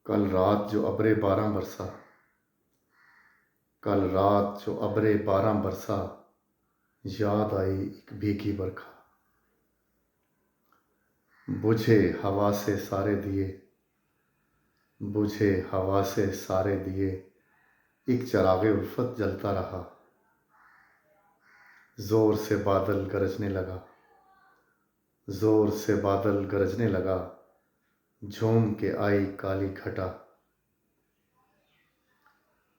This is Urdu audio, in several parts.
کل رات جو ابر بارہ برسا، کل رات جو ابر بارہ برسا، یاد آئی ایک بھیگی برکھا۔ بجھے ہوا سے سارے دیے، بجھے ہوا سے سارے دیے، ایک چراغ الفت جلتا رہا۔ زور سے بادل گرجنے لگا، زور سے بادل گرجنے لگا، جھوم کے آئی کالی گھٹا۔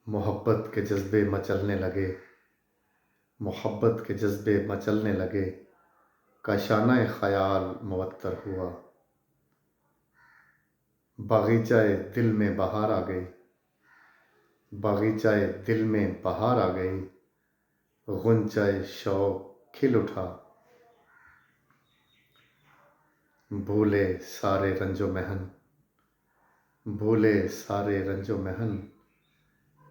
محبت کے جذبے مچلنے لگے، محبت کے جذبے مچلنے لگے، کاشانہ خیال معطر ہوا۔ باغیچہ دل میں بہار آ گئی، باغیچہ دل میں بہار آ گئی، غنچہ شوق کھل اٹھا۔ بھولے سارے رنج و محن، بھولے سارے رنج و محن،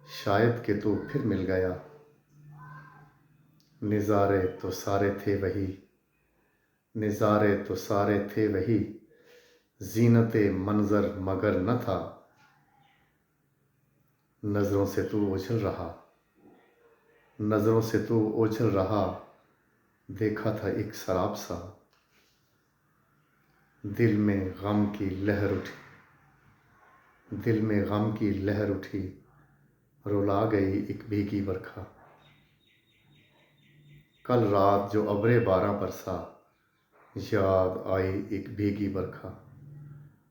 شاید کہ تو پھر مل گیا۔ نظارے تو سارے تھے وہی، نظارے تو سارے تھے وہی، زینت منظر مگر نہ تھا۔ نظروں سے تو اوجھل رہا، نظروں سے تو اوجھل رہا، دیکھا تھا ایک سراب سا۔ دل میں غم کی لہر اٹھی، دل میں غم کی لہر اٹھی، رلا گئی ایک بھیگی برکھا۔ کل رات جو ابر بارہ برسا، یاد آئی ایک بھیگی برکھا۔